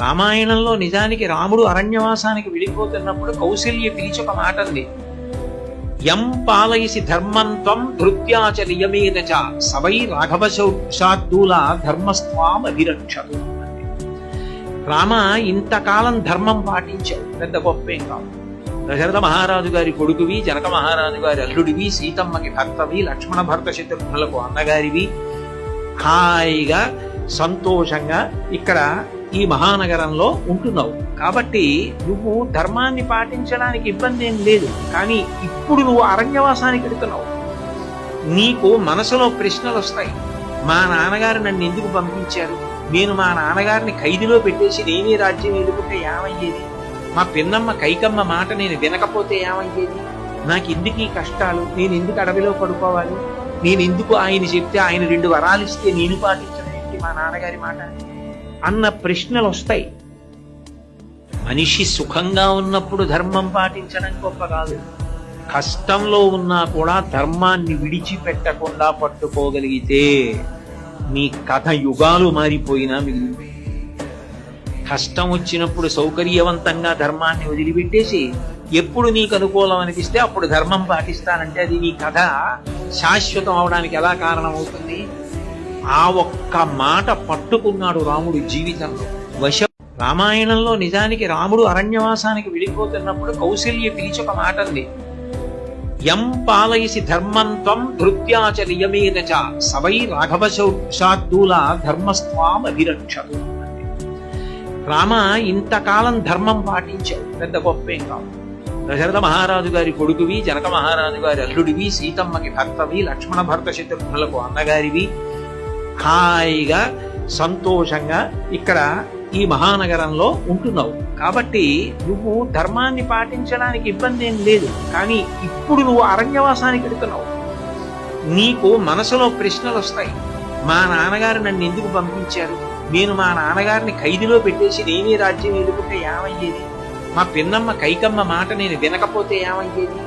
రామాయణంలో నిజానికి రాముడు అరణ్యవాసానికి వెళ్ళిపోతున్నప్పుడు కౌసల్య పిలిచి ఒక మాట అంది. యం పాలయసి ధర్మంత్వం ధృత్యాచ నియమేన చ సవై రాఘవశార్దూల ధర్మస్వాం అభిరక్షతు. రామ, ఇంతకాలం ధర్మం పాటించావు, పెద్ద గొప్పేం కాదు. దశరథ మహారాజు గారి కొడుకువి, జనక మహారాజు గారి అల్లుడివి, సీతమ్మకి భర్తవి, లక్ష్మణ భరత శత్రుఘ్నులకు అన్నగారివి, హాయిగా సంతోషంగా ఇక్కడ ఈ మహానగరంలో ఉంటున్నావు. కాబట్టి నువ్వు ధర్మాన్ని పాటించడానికి ఇబ్బంది ఏం లేదు. కానీ ఇప్పుడు నువ్వు అరణ్యవాసానికి వెళుతున్నావు. నీకు మనసులో ప్రశ్నలు వస్తాయి. మా నాన్నగారు నన్ను ఎందుకు పంపించారు? నేను మా నాన్నగారిని ఖైదులో పెట్టేసి నేనే రాజ్యం ఎదుర్కొంటే ఏమయ్యేది? మా పిన్నమ్మ కైకమ్మ మాట నేను వినకపోతే ఏమయ్యేది? నాకు ఎందుకు ఈ కష్టాలు? నేను ఎందుకు అడవిలో పడుకోవాలి? నేను ఎందుకు ఆయన చెప్తే ఆయన 2 వరాలు ఇస్తే నేను పాటించడం ఏంటి మా నాన్నగారి మాట అన్న ప్రశ్నలు వస్తాయి. మనిషి సుఖంగా ఉన్నప్పుడు ధర్మం పాటించడం గొప్ప కాదు. కష్టంలో ఉన్నా కూడా ధర్మాన్ని విడిచిపెట్టకుండా పట్టుకోగలిగితే నీ కథ యుగాలు మారిపోయినా మిగిలింది. కష్టం వచ్చినప్పుడు సౌకర్యవంతంగా ధర్మాన్ని వదిలిపెట్టేసి ఎప్పుడు నీకు అనుకూలం అనిపిస్తే అప్పుడు ధర్మం పాటిస్తానంటే అది నీ కథ శాశ్వతం అవడానికి ఎలా కారణం అవుతుంది? ఆ ఒక్క మాట పట్టుకున్నాడు రాముడు జీవితంలో. రామాయణంలో నిజానికి రాముడు అరణ్యవాసానికి వెళ్ళిపోతున్నప్పుడు కౌసల్య పిలిచి ఒక మాట అంది. యం పాలయసి ధర్మంత్వం ధృత్యాచ నియమేన చ సవై రాఘవశార్దూల ధర్మస్వాం అభిరక్షతు. రామ, ఇంతకాలం ధర్మం పాటించావు, పెద్ద గొప్పేం కాదు. దశరథ మహారాజు గారి కొడుకువి, జనక మహారాజు గారి అల్లుడివి, సీతమ్మకి భర్తవి, లక్ష్మణ భరత శత్రుఘ్నులకు అన్నగారివి, హాయిగా సంతోషంగా ఇక్కడ ఈ మహానగరంలో ఉంటున్నావు. కాబట్టి నువ్వు ధర్మాన్ని పాటించడానికి ఇబ్బంది ఏం లేదు. కానీ ఇప్పుడు నువ్వు అరణ్యవాసానికి వెళుతున్నావు. నీకు మనసులో ప్రశ్నలు వస్తాయి. మా నాన్నగారు నన్ను ఎందుకు పంపించారు? నేను మా నాన్నగారిని ఖైదులో పెట్టేసి నేనే రాజ్యం ఎదుర్కొంటే ఏమయ్యేది? మా పిన్నమ్మ కైకమ్మ మాట నేను వినకపోతే ఏమయ్యేది?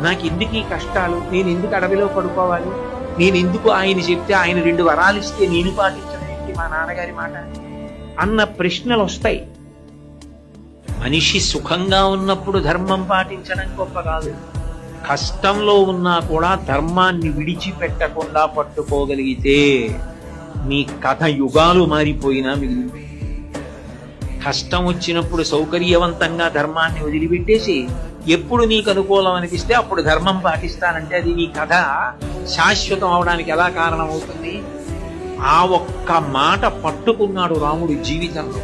నాకు ఎందుకు ఈ కష్టాలు? నేను ఎందుకు అడవిలో పడుకోవాలి? నేను ఎందుకు ఆయన చెప్తే ఆయన 2 వరాలు ఇస్తే నేను పాటించడం ఏంటి మా నాన్నగారి మాట అన్న ప్రశ్నలు వస్తాయి. మనిషి సుఖంగా ఉన్నప్పుడు ధర్మం పాటించడం గొప్ప కాదు. కష్టంలో ఉన్నా కూడా ధర్మాన్ని విడిచిపెట్టకుండా పట్టుకోగలిగితే నీ కథ యుగాలు మారిపోయినా మిగిలింది. కష్టం వచ్చినప్పుడు సౌకర్యవంతంగా ధర్మాన్ని వదిలిపెట్టేసి ఎప్పుడు నీకు అనుకూలం అనిపిస్తే అప్పుడు ధర్మం పాటిస్తానంటే అది నీ కథ శాశ్వతం అవడానికి ఎలా కారణం అవుతుంది? ఆ ఒక్క మాట పట్టుకున్నాడు రాముడు జీవితంలో.